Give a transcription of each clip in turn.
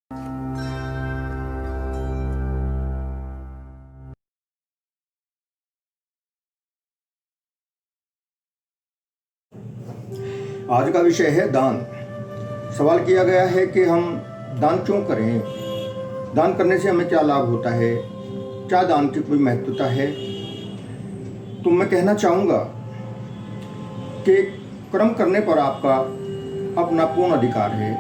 आज का विषय है दान। सवाल किया गया है कि हम दान क्यों करें, दान करने से हमें क्या लाभ होता है, क्या दान की कोई महत्वता है। तो मैं कहना चाहूँगा कि कर्म करने पर आपका अपना पूर्ण अधिकार है।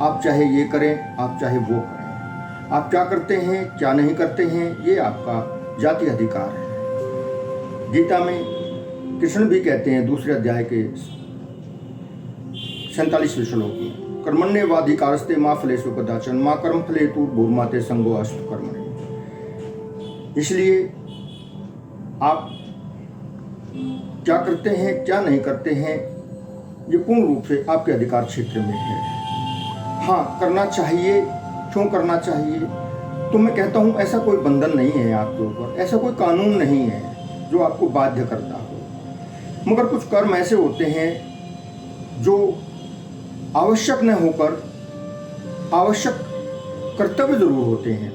आप चाहे ये करें, आप चाहे वो करें। आप क्या करते हैं, क्या नहीं करते हैं, ये आपका जाति अधिकार है। गीता में कृष्ण भी कहते हैं दूसरे अध्याय के 47वें श्लोक में, कर्मण्येवाधिकारस्ते मा फलेषु कदाचन मा कर्म फलेतु भूर्माते संगो अस्तु कर्मणि। इसलिए आप क्या करते हैं, क्या नहीं करते हैं, ये पूर्ण रूप से आपके अधिकार क्षेत्र में है। हाँ, करना चाहिए। क्यों करना चाहिए? तो मैं कहता हूँ ऐसा कोई बंधन नहीं है आपके ऊपर, ऐसा कोई कानून नहीं है जो आपको बाध्य करता हो। मगर कुछ कर्म ऐसे होते हैं जो आवश्यक न होकर आवश्यक कर्तव्य जरूर होते हैं,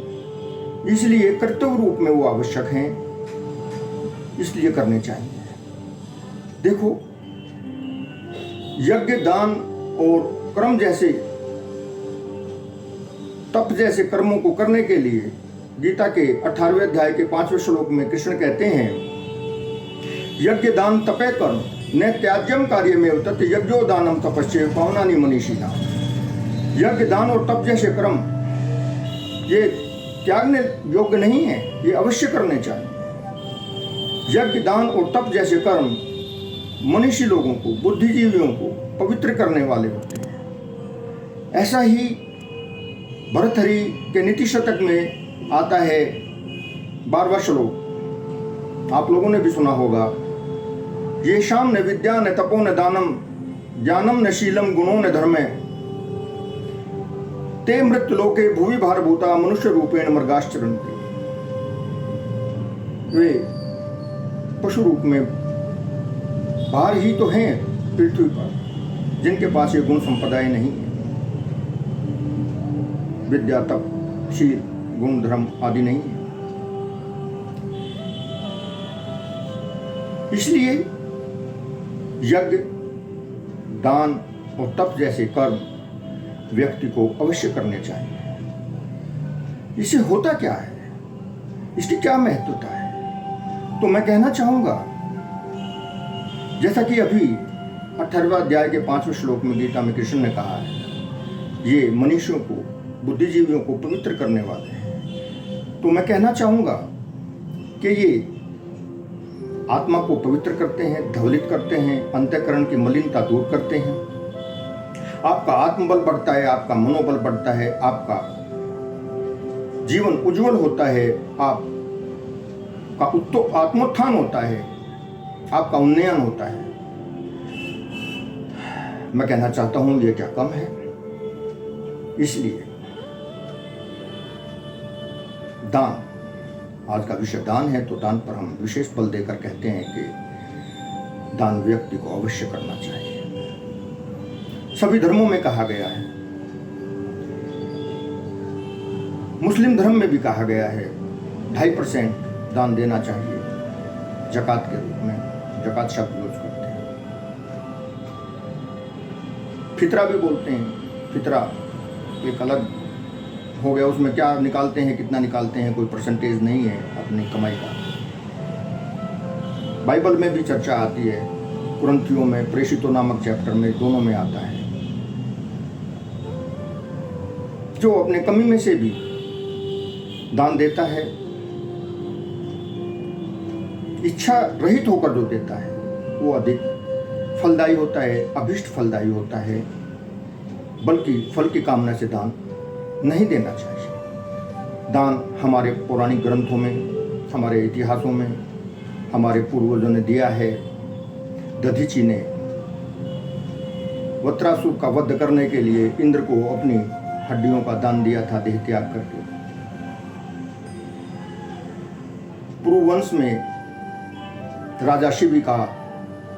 इसलिए कर्तव्य रूप में वो आवश्यक हैं, इसलिए करने चाहिए। देखो, यज्ञ, दान और कर्म जैसे, तप जैसे कर्मों को करने के लिए गीता के 18वें अध्याय के 5वें श्लोक में कृष्ण कहते हैं, यज्ञ दान तपे कर्म न त्याज्यम कार्य में तत् यज्ञो दानम तपस्या पावनानि मनीषिणा। यज्ञ, दान और तप जैसे कर्म ये त्यागने योग्य नहीं है, ये अवश्य करने चाहिए। यज्ञ, दान और तप जैसे कर्म मनीषी लोगों को, बुद्धिजीवियों को पवित्र करने वाले होते हैं। ऐसा ही भरतहरि के नीति शतक में आता है 12वां श्लोक, आप लोगों ने भी सुना होगा, ये शाम न विद्या न तपो न दानम ज्ञानम न शीलम गुणों न धर्मे ते मृत्यु लोके भूवि भारभूता मनुष्य रूपेण मृगाश्चरन्ति। वे पशु रूप में बाहर ही तो हैं पृथ्वी पर, जिनके पास ये गुण संपदाएं नहीं है, विद्या, तप, शील, गुण, धर्म आदि नहीं है। इसलिए यज्ञ, दान और तप जैसे कर्म व्यक्ति को अवश्य करने चाहिए। इससे होता क्या है, इसकी क्या महत्वता है? तो मैं कहना चाहूंगा, जैसा कि अभी 18वें अध्याय के 5वें श्लोक में गीता में कृष्ण ने कहा है, ये मनुष्यों को, बुद्धिजीवियों को पवित्र करने वाले हैं। तो मैं कहना चाहूंगा कि ये आत्मा को पवित्र करते हैं, धवलित करते हैं, अंतःकरण की मलिनता दूर करते हैं। आपका आत्मबल बढ़ता है, आपका मनोबल बढ़ता है, आपका जीवन उज्जवल होता है, आपका आत्मोत्थान होता है, आपका उन्नयन होता है। मैं कहना चाहता हूं ये क्या कम है? इसलिए दान, आज का विषय दान है, तो दान पर हम विशेष बल देकर कहते हैं कि दान व्यक्ति को अवश्य करना चाहिए। सभी धर्मों में कहा गया है, मुस्लिम धर्म में भी कहा गया है 2.5% दान देना चाहिए ज़कात के रूप में। ज़कात शब्द यूज करते हैं। फितरा भी बोलते हैं। फितरा एक अलग हो गया, उसमें क्या निकालते हैं, कितना निकालते हैं, कोई परसेंटेज नहीं है अपनी कमाई का। बाइबल में भी चर्चा आती है, कुरंथियों में, प्रेषितों नामक चैप्टर में, दोनों में आता है। जो अपने कमी में से भी दान देता है, इच्छा रहित होकर जो देता है, वो अधिक फलदायी होता है, अभिष्ट फलदायी होता है। बल्कि फल की कामना से दान नहीं देना चाहिए। दान हमारे पौराणिक ग्रंथों में, हमारे इतिहासों में हमारे पूर्वजों ने दिया है। दधीचि ने वत्रासुर का वध करने के लिए इंद्र को अपनी हड्डियों का दान दिया था, देह त्याग करके। पुरुवंश में राजा शिवी का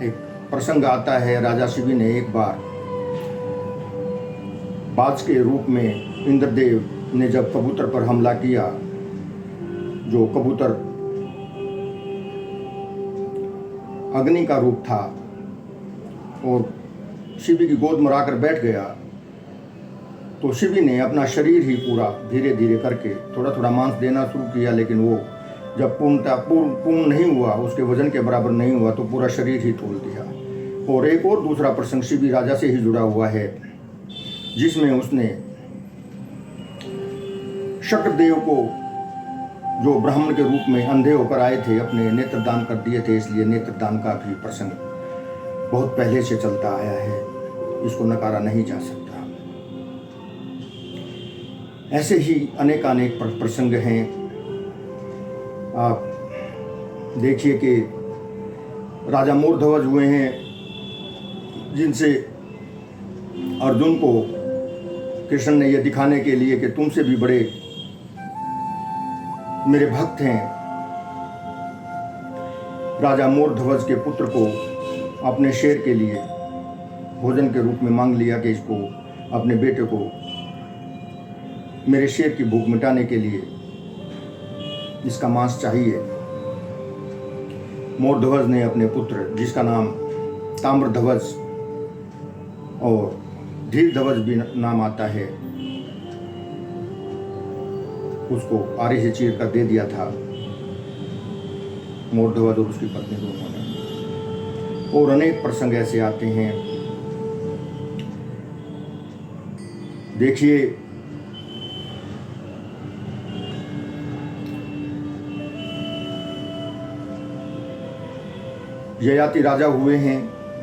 एक प्रसंग आता है। राजा शिवी ने एक बार बाज के रूप में इंद्रदेव ने जब कबूतर पर हमला किया, जो कबूतर अग्नि का रूप था और शिवी की गोद में आकर बैठ गया, तो शिवी ने अपना शरीर ही पूरा धीरे धीरे करके थोड़ा थोड़ा मांस देना शुरू किया, लेकिन वो जब पूर्ण नहीं हुआ, उसके वजन के बराबर नहीं हुआ, तो पूरा शरीर ही तोड़ दिया। और एक और दूसरा प्रसंग शिवी राजा से ही जुड़ा हुआ है, जिसमें उसने शक्रदेव को, जो ब्राह्मण के रूप में अंधे होकर आए थे, अपने नेत्र दान कर दिए थे। इसलिए नेत्र दान का भी प्रसंग बहुत पहले से चलता आया है, इसको नकारा नहीं जा सकता। ऐसे ही अनेक प्रसंग हैं। आप देखिए कि राजा मूर्धवज हुए हैं, जिनसे अर्जुन को कृष्ण ने यह दिखाने के लिए कि तुमसे भी बड़े मेरे भक्त हैं, राजा मूर्धवज के पुत्र को अपने शेर के लिए भोजन के रूप में मांग लिया कि इसको, अपने बेटे को मेरे शेर की भूख मिटाने के लिए इसका मांस चाहिए। मूर्धवज ने अपने पुत्र, जिसका नाम ताम्रध्वज और धीरध्वज भी नाम आता है, उसको आरे से चीर कर दे दिया था, मूर्धवज और उसकी पत्नी दोनों ने। और अनेक प्रसंग ऐसे आते हैं। देखिए, ययाति राजा हुए हैं,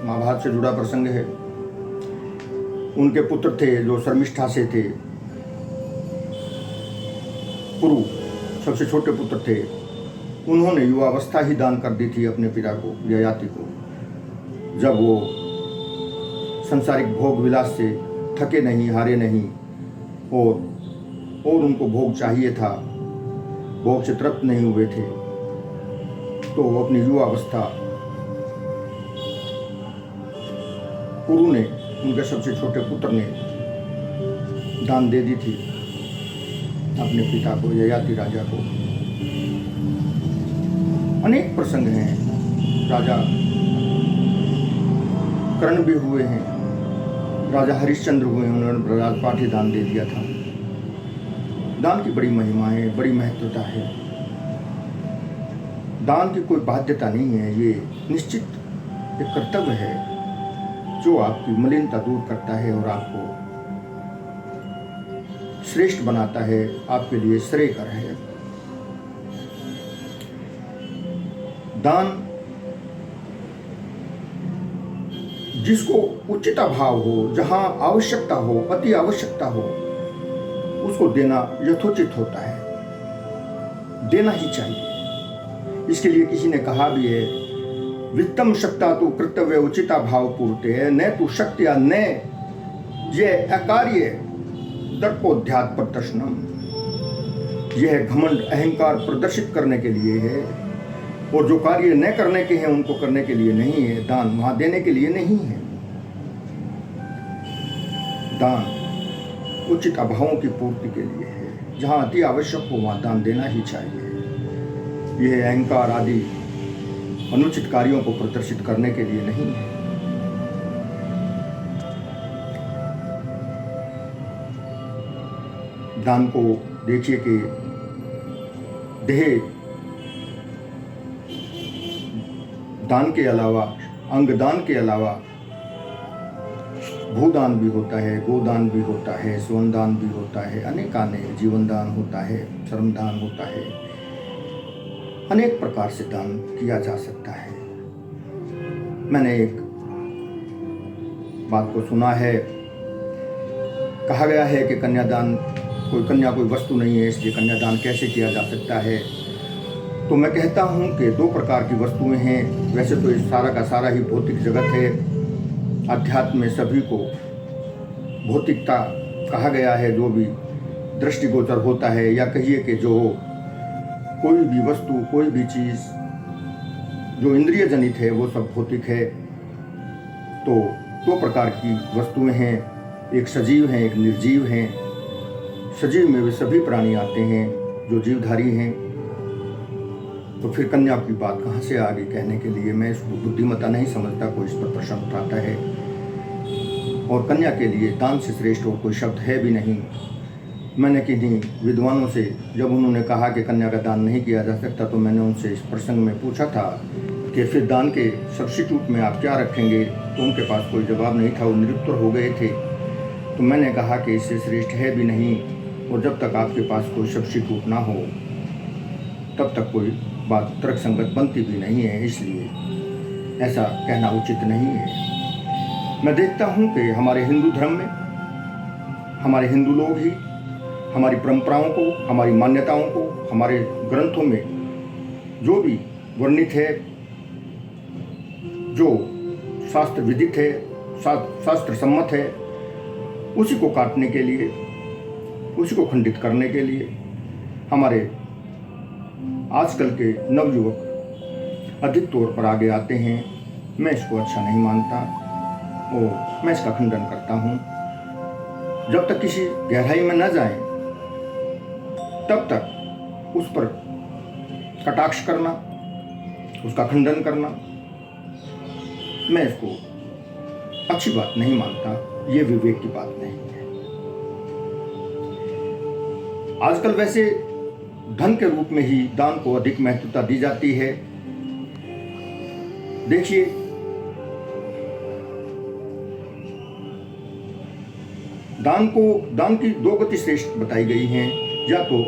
महाभारत से जुड़ा प्रसंग है। उनके पुत्र थे जो शर्मिष्ठा से थे, पुरु सबसे छोटे पुत्र थे। उन्होंने युवावस्था ही दान कर दी थी अपने पिता को, ययाति को, जब वो संसारिक भोग विलास से थके नहीं, हारे नहीं, और उनको भोग चाहिए था, भोग से तृप्त नहीं हुए थे, तो अपनी युवावस्था पुरु ने, उनके सबसे छोटे पुत्र ने दान दे दी थी अपने पिता को, ययाति राजा को। अनेक प्रसंग हैं। राजा कर्ण भी हुए हैं, राजा हरिश्चंद्र हुए हैं, उन्होंने राजपाट ही दान दे दिया था। दान की बड़ी महिमा है, बड़ी महत्वता है। दान की कोई बाध्यता नहीं है, ये निश्चित एक कर्तव्य है जो आपकी मलिनता दूर करता है और आपको श्रेष्ठ बनाता है, आपके लिए श्रेयकर है। दान जिसको उचित भाव हो, जहां आवश्यकता हो, अति आवश्यकता हो, उसको देना यथोचित होता है, देना ही चाहिए। इसके लिए किसी ने कहा भी है, वित्तम शक्ता तो कर्तव्य उचिता भाव पूर्ते, न तो शक्तिया न ये अकार्य दर्पोध्यात प्रदर्शनम। यह घमंड अहंकार प्रदर्शित करने के लिए है, और जो कार्य न करने के हैं उनको करने के लिए नहीं है। दान वहां देने के लिए नहीं है। दान उचित अभावों की पूर्ति के लिए है। जहां अति आवश्यक हो वहां दान देना ही चाहिए। यह अहंकार आदि अनुचित कार्यों को प्रदर्शित करने के लिए नहीं है। दान को देखिए कि देह दान के अलावा, अंग दान के अलावा भूदान भी होता है, गोदान भी होता है, स्वर्ण दान भी होता है, अनेक जीवन दान होता है, श्रम दान होता है। अनेक प्रकार से दान किया जा सकता है। मैंने एक बात को सुना है, कहा गया है कि कन्यादान, कन्या कोई वस्तु नहीं है, इसलिए कन्यादान कैसे किया जा सकता है। तो मैं कहता हूँ कि दो प्रकार की वस्तुएं हैं। वैसे तो इस सारा का सारा ही भौतिक जगत है। अध्यात्म में सभी को भौतिकता कहा गया है, जो भी दृष्टिगोचर होता है, या कहिए कि जो कोई भी वस्तु, कोई भी चीज़ जो इंद्रिय जनित है वो सब भौतिक है। तो दो प्रकार की वस्तुएं हैं, एक सजीव हैं, एक निर्जीव हैं। सजीव में वे सभी प्राणी आते हैं जो जीवधारी हैं, तो फिर कन्या की बात कहाँ से आ गई कहने के लिए? मैं इसको बुद्धिमत्ता नहीं समझता। कोई इस पर प्रश्न उठाता है, और कन्या के लिए दान से श्रेष्ठ और कोई शब्द है भी नहीं। मैंने किन्हीं विद्वानों से जब उन्होंने कहा कि कन्या का दान नहीं किया जा सकता, तो मैंने उनसे इस प्रसंग में पूछा था कि फिर दान के सब्स्टिट्यूट में आप क्या रखेंगे, तो उनके पास कोई जवाब नहीं था, वो निरुत्तर हो गए थे। तो मैंने कहा कि इससे श्रेष्ठ है भी नहीं, और जब तक आपके पास कोई सब्स्टिट्यूट ना हो तब तक कोई बात तर्क संगत बनती भी नहीं है, इसलिए ऐसा कहना उचित नहीं है। मैं देखता हूँ कि हमारे हिंदू धर्म में हमारे हिंदू लोग ही हमारी परंपराओं को, हमारी मान्यताओं को, हमारे ग्रंथों में जो भी वर्णित है, जो शास्त्र विदित है, शास्त्र सम्मत है, उसी को काटने के लिए, उसी को खंडित करने के लिए हमारे आजकल के नवयुवक अधिक तौर पर आगे आते हैं। मैं इसको अच्छा नहीं मानता और मैं इसका खंडन करता हूँ। जब तक किसी गहराई में न जाएं, तब तक उस पर कटाक्ष करना, उसका खंडन करना, मैं इसको अच्छी बात नहीं मानता। ये विवेक की बात नहीं है। आजकल वैसे धन के रूप में ही दान को अधिक महत्वता दी जाती है। देखिए, दान की दो गति श्रेष्ठ बताई गई हैं, या तो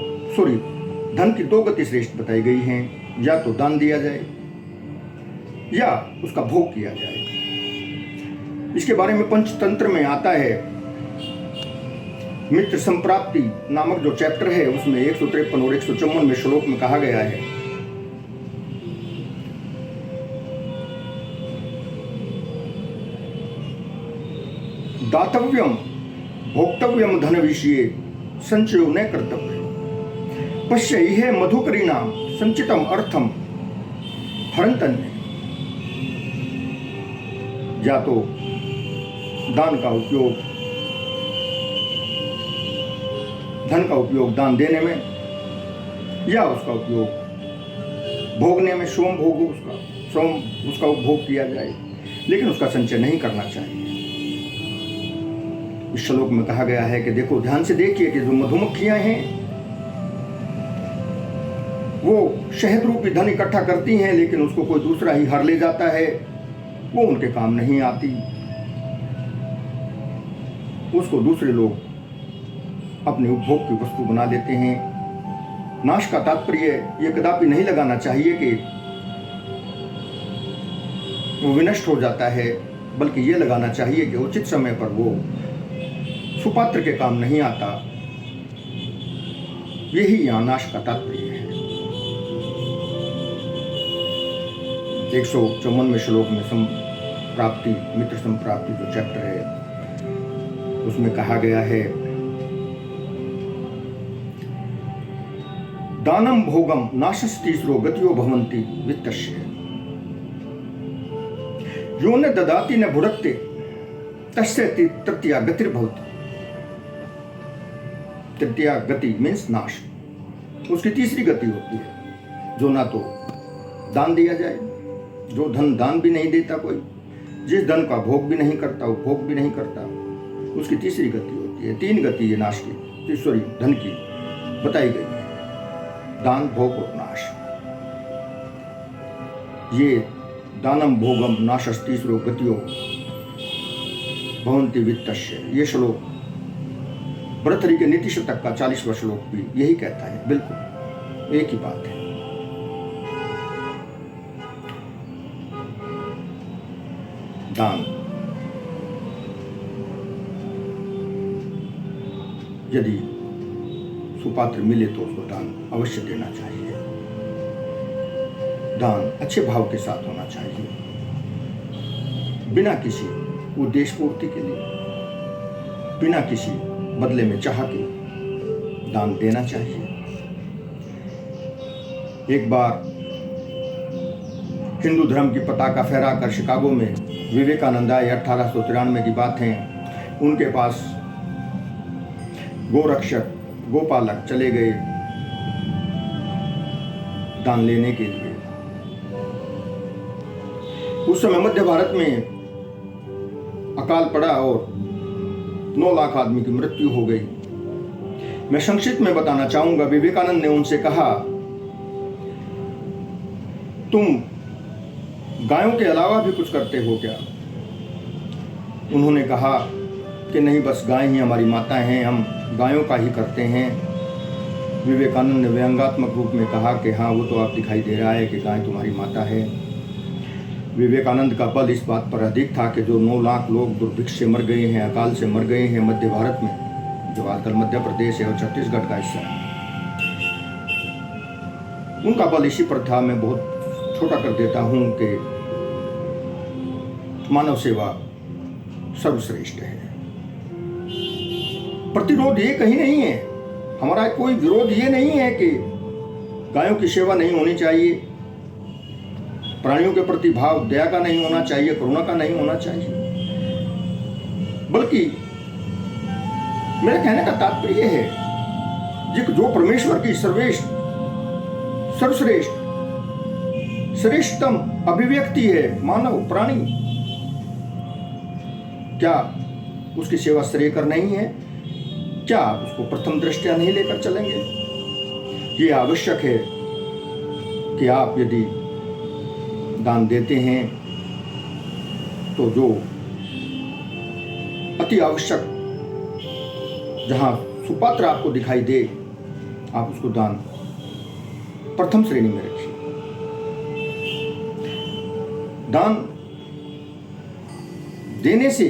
धन की दो गति श्रेष्ठ बताई गई हैं, या तो दान दिया जाए या उसका भोग किया जाए। इसके बारे में पंचतंत्र में आता है, मित्र संप्राप्ति नामक जो चैप्टर है, उसमें 153 और 154 में श्लोक में कहा गया है, दातव्यम भोक्तव्यम धन विषये संचयो न कर्तव्य पश्य इह मधुकरीणाम संचितम अर्थम हरंतन्य। या तो दान का उपयोग, धन का उपयोग दान देने में, या उसका उपयोग भोगने में, उसका उपभोग किया जाए, लेकिन उसका संचय नहीं करना चाहिए। इस श्लोक में कहा गया है कि देखो, ध्यान से देखिए कि जो मधुमक्खियां हैं वो शहद रूपी धन इकट्ठा करती हैं, लेकिन उसको कोई दूसरा ही हर ले जाता है, वो उनके काम नहीं आती, उसको दूसरे लोग अपने उपभोग की वस्तु बना लेते हैं। नाश का तात्पर्य ये कदापि नहीं लगाना चाहिए कि वो विनष्ट हो जाता है, बल्कि ये लगाना चाहिए कि उचित समय पर वो सुपात्र के काम नहीं आता। यही यहाँ नाश का तात्पर्य है। 154वें श्लोक में संप्राप्ति, मित्र संप्राप्ति जो चैप्टर है, उसमें कहा गया है, दानम भोगम नाशस्तीसरो गतियो भवन्ति वित्तस्य यो न ददाति न भुरक्ते तस्य तृतीया गतिर्भवति। तृतीया गति मीन्स नाश, उसकी तीसरी गति होती है, जो ना तो दान दिया जाए, जो धन दान भी नहीं देता कोई, जिस धन का भोग भी नहीं करता, वो भोग भी नहीं करता, उसकी तीसरी गति होती है। तीन गति है नाश की, सॉरी धन की बताई गई है, दान, भोग और नाश। ये दानम भोगम नाशस्तीसरो गतियो भवन्ति वित्तस्य, ये श्लोक भर्तृहरि के नीति शतक का 40वां श्लोक भी यही कहता है। बिल्कुल एक ही बात है। दान यदि सुपात्र मिले तो उसको दान अवश्य देना चाहिए। दान अच्छे भाव के साथ होना चाहिए, बिना किसी उद्देश्य पूर्ति के लिए, बिना किसी बदले में चाह के दान देना चाहिए। एक बार हिंदू धर्म की पताका फहराकर शिकागो में विवेकानंद आए, 1893 की बात है। उनके पास गोरक्षक गोपालक चले गए दान लेने के लिए। उस समय मध्य भारत में अकाल पड़ा और 9 लाख आदमी की मृत्यु हो गई। मैं संक्षिप्त में बताना चाहूंगा, विवेकानंद ने उनसे कहा, तुम गायों के अलावा भी कुछ करते हो क्या? उन्होंने कहा कि नहीं, बस गाय ही हमारी माता हैं, हम गायों का ही करते हैं। विवेकानंद ने व्यंग्यात्मक रूप में कहा कि हाँ, वो तो आप दिखाई दे रहा है कि गाय तुम्हारी माता है। विवेकानंद का बल इस बात पर अधिक था कि जो 9 लाख लोग दुर्भिक्ष से मर गए हैं, अकाल से मर गए हैं मध्य भारत में, जो आजकल मध्य प्रदेश है और छत्तीसगढ़ का हिस्सा है, उनका बल इसी पर था। मैं बहुत छोटा कर देता हूं कि मानव सेवा सर्वश्रेष्ठ है। प्रतिरोध ये कहीं नहीं है, हमारा कोई विरोध ये नहीं है कि गायों की सेवा नहीं होनी चाहिए, प्राणियों के प्रति भाव दया का नहीं होना चाहिए, करुणा का नहीं होना चाहिए, बल्कि मेरे कहने का तात्पर्य है जो परमेश्वर की सर्वश्रेष्ठ श्रेष्ठतम अभिव्यक्ति है, मानव प्राणी, क्या उसकी सेवा श्रेयकर नहीं है? क्या आप उसको प्रथम दृष्टया नहीं लेकर चलेंगे? ये आवश्यक है कि आप यदि दान देते हैं तो जो अति आवश्यक, जहां सुपात्र आपको दिखाई दे, आप उसको दान प्रथम श्रेणी में रखिए। दान देने से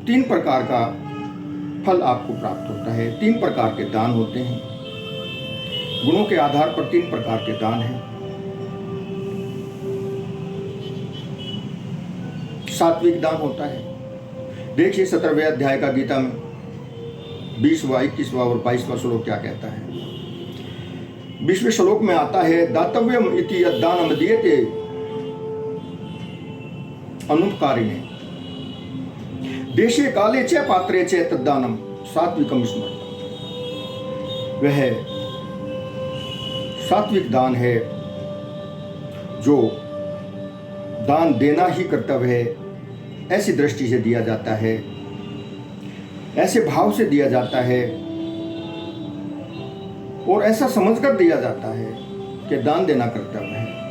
3 प्रकार का फल आपको प्राप्त होता है। 3 प्रकार के दान होते हैं, गुणों के आधार पर 3 प्रकार के दान हैं। सात्विक दान होता है। देखिए 17वें अध्याय का गीता में 20वां, 21वां और 22वां श्लोक क्या कहता है। 20वें श्लोक में आता है, दातव्यम इति यद्दानम दीयते अनुपकारिणे देशे काले च पात्रे च तद्दानम सात्विकम स्मृतम्। वह सात्विक दान है जो दान देना ही कर्तव्य है, ऐसी दृष्टि से दिया जाता है, ऐसे भाव से दिया जाता है और ऐसा समझकर दिया जाता है कि दान देना कर्तव्य है।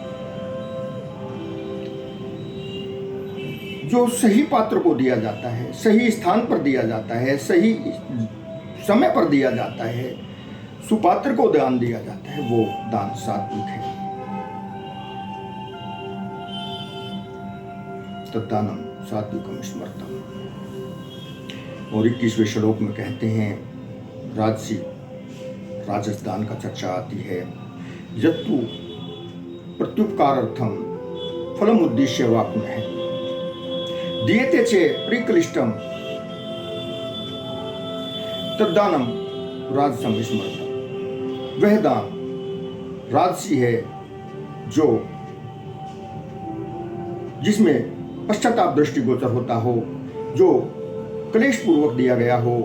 जो सही पात्र को दिया जाता है, सही स्थान पर दिया जाता है, सही समय पर दिया जाता है, सुपात्र को दान दिया जाता है, वो दान सात्विक है। तद्दानम सात्विकम स्मृतम्। और 21वें श्लोक में कहते हैं, राजस दान का चर्चा आती है, यत्तु प्रत्युपकारार्थम फलम उद्देश्य वाप्न है दीयते चे प्रिक्लिष्टम तद्दानम राजसम स्मृतम्। वह दान राजसी है जो जिसमें पश्चाताप दृष्टिगोचर होता हो, जो क्लेश पूर्वक दिया गया हो,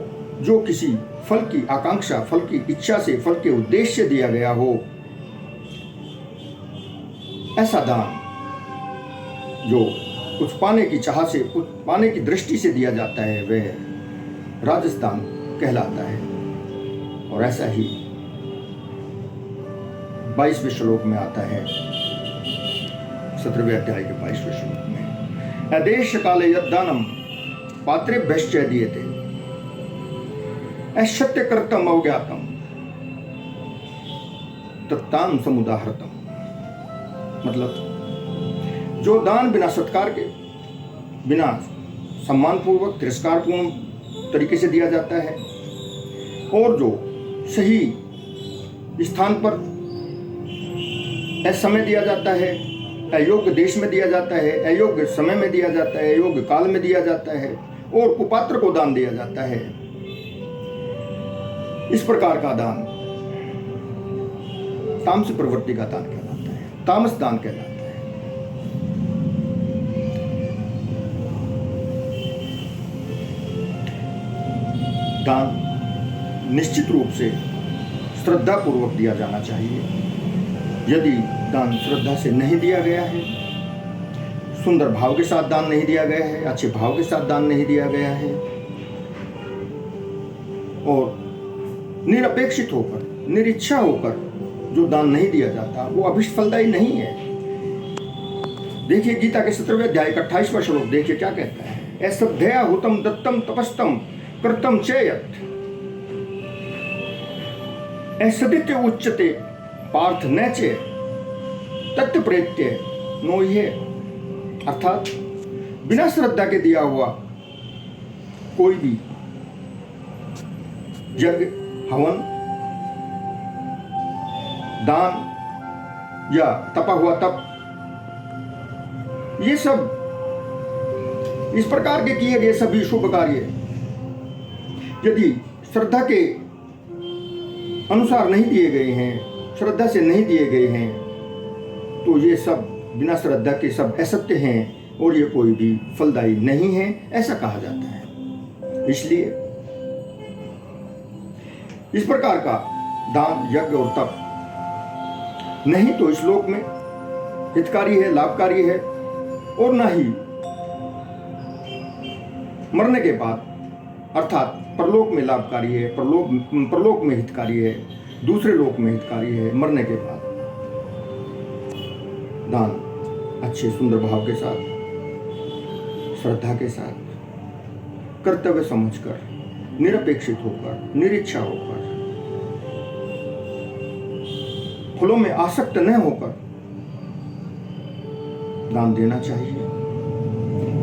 जो किसी फल की आकांक्षा, फल की इच्छा से, फल के उद्देश्य से दिया गया हो, ऐसा दान जो कुछ पाने की चाह से, कुछ पाने की दृष्टि से दिया जाता है, वह राजस्थान कहलाता है। और ऐसा ही 22वें श्लोक में आता है, 17वें अध्याय के 22वें श्लोक में, अदेश काले यद्दानम पात्रेभ्यश्च दीयते अशत्य कर्तम अवज्ञातम तत्तान समुदाहृतम। मतलब जो दान बिना सत्कार के, बिना सम्मानपूर्वक, तिरस्कारपूर्ण तरीके से दिया जाता है, और जो सही स्थान पर समय दिया जाता है, अयोग्य देश में दिया जाता है, अयोग्य समय में दिया जाता है, अयोग्य काल में दिया जाता है, और कुपात्र को दान दिया जाता है, इस प्रकार का दान तामस प्रवृत्ति का दान कहलाता है, तामस दान कहलाता है। दान निश्चित रूप से श्रद्धा पूर्वक दिया जाना चाहिए। यदि दान श्रद्धा से नहीं दिया गया है, सुंदर भाव के साथ दान नहीं दिया गया है, अच्छे भाव के साथ दान नहीं दिया गया है और निरपेक्षित होकर, निरीच्छा होकर जो दान नहीं दिया जाता वो अभिष्ट फलदायी नहीं है। देखिए गीता के 17वें अध्याय का 28वां श्लोक देखिए क्या कहता है। ऐश्रद्धया हुतम दत्तम तपस्तम कृतम चेयत ऐसदित्य उच्यते पार्थ नैचे तत्व प्रेत्य नो ये। अर्थात बिना श्रद्धा के दिया हुआ कोई भी यज्ञ, हवन, दान या तपा हुआ तप, ये सब इस प्रकार के किए गए सभी शुभ कार्य यदि श्रद्धा के अनुसार नहीं दिए गए हैं, श्रद्धा से नहीं दिए गए हैं, तो ये सब बिना श्रद्धा के सब असत्य हैं और ये कोई भी फलदायी नहीं है, ऐसा कहा जाता है। इसलिए इस प्रकार का दान, यज्ञ और तप नहीं तो इस लोक में हितकारी है, लाभकारी है और ना ही मरने के बाद अर्थात परलोक में लाभकारी है, परलोक में हितकारी है, दूसरे लोक में हितकारी है। मरने के बाद दान अच्छे सुंदर भाव के साथ, श्रद्धा के साथ, कर्तव्य समझकर, निरपेक्षित होकर, निरीच्छा होकर, फलों में आसक्त न होकर दान देना चाहिए।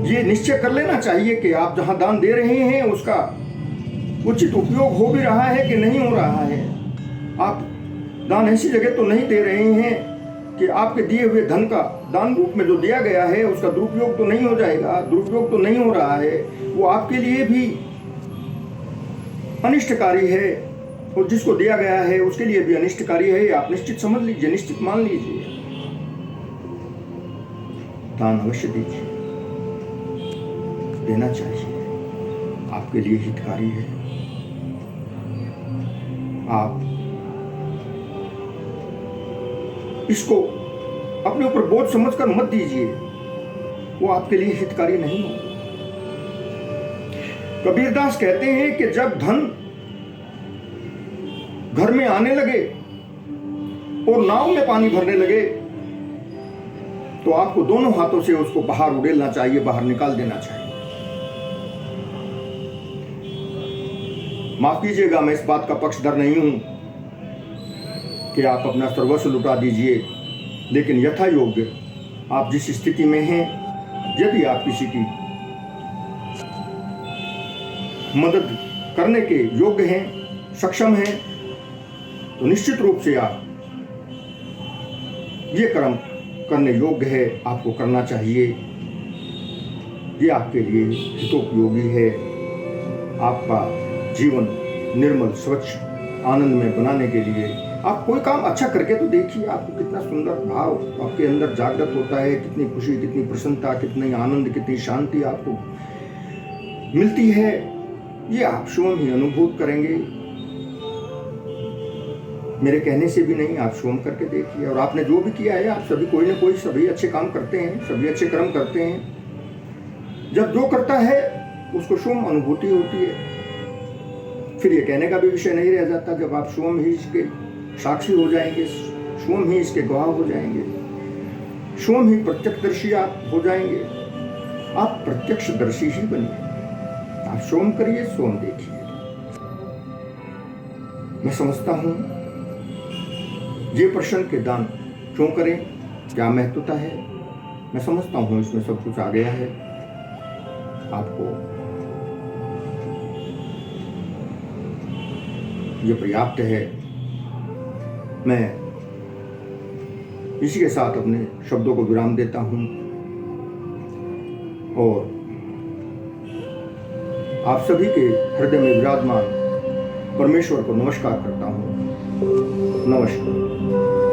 ये निश्चय कर लेना चाहिए कि आप जहां दान दे रहे हैं उसका उचित उपयोग हो भी रहा है कि नहीं हो रहा है। आप दान ऐसी जगह तो नहीं दे रहे हैं कि आपके दिए हुए धन का दान रूप में जो दिया गया है उसका दुरुपयोग तो नहीं हो जाएगा, दुरुपयोग तो नहीं हो रहा है, वो आपके लिए भी अनिष्टकारी है और जिसको दिया गया है उसके लिए भी अनिष्टकारी है। आप निश्चित समझ लीजिए, निश्चित मान लीजिए। दान अवश्य दीजिए, देना चाहिए, आपके लिए हितकारी है। आप इसको अपने ऊपर बोझ समझकर मत दीजिए, वो आपके लिए हितकारी नहीं हो। कबीरदास कहते हैं कि जब धन घर में आने लगे और नाव में पानी भरने लगे तो आपको दोनों हाथों से उसको बाहर उड़ेलना चाहिए, बाहर निकाल देना चाहिए। माफ कीजिएगा, मैं इस बात का पक्षधर नहीं हूं कि आप अपना सर्वस्व लुटा दीजिए, लेकिन यथा योग्य आप जिस स्थिति में हैं, यदि आप किसी की मदद करने के योग्य हैं, सक्षम हैं, तो निश्चित रूप से आप ये कर्म करने योग्य है, आपको करना चाहिए। ये आपके लिए हितोपयोगी है। आपका जीवन निर्मल, स्वच्छ, आनंदमय बनाने के लिए आप कोई काम अच्छा करके तो देखिए, आपको कितना सुंदर भाव आपके अंदर जागृत होता है, कितनी खुशी, कितनी प्रसन्नता, कितनी आनंद, कितनी शांति आपको मिलती है। ये आप स्वयं ही अनुभूत करेंगे, मेरे कहने से भी नहीं, आप स्वयं करके देखिए। और आपने जो भी किया है, आप सभी कोई ना कोई सभी अच्छे काम करते हैं, सभी अच्छे कर्म करते हैं। जब जो करता है उसको स्वयं अनुभूति होती है, फिर ये कहने का भी विषय नहीं रह जाता। जब आप स्वयं ही इसके साक्षी हो जाएंगे, स्वयं ही इसके गवाह हो जाएंगे, स्वयं ही प्रत्यक्षदर्शी आप हो जाएंगे। आप प्रत्यक्षदर्शी ही बनिए, आप स्वयं करिए, स्वयं देखिए। मैं समझता हूं ये प्रश्न के दान क्यों करें, क्या महत्वता है, मैं समझता हूं इसमें सब कुछ आ गया है। आपको ये पर्याप्त है। मैं इसी के साथ अपने शब्दों को विराम देता हूं और आप सभी के हृदय में विराजमान परमेश्वर को नमस्कार करता हूं। नमस्कार।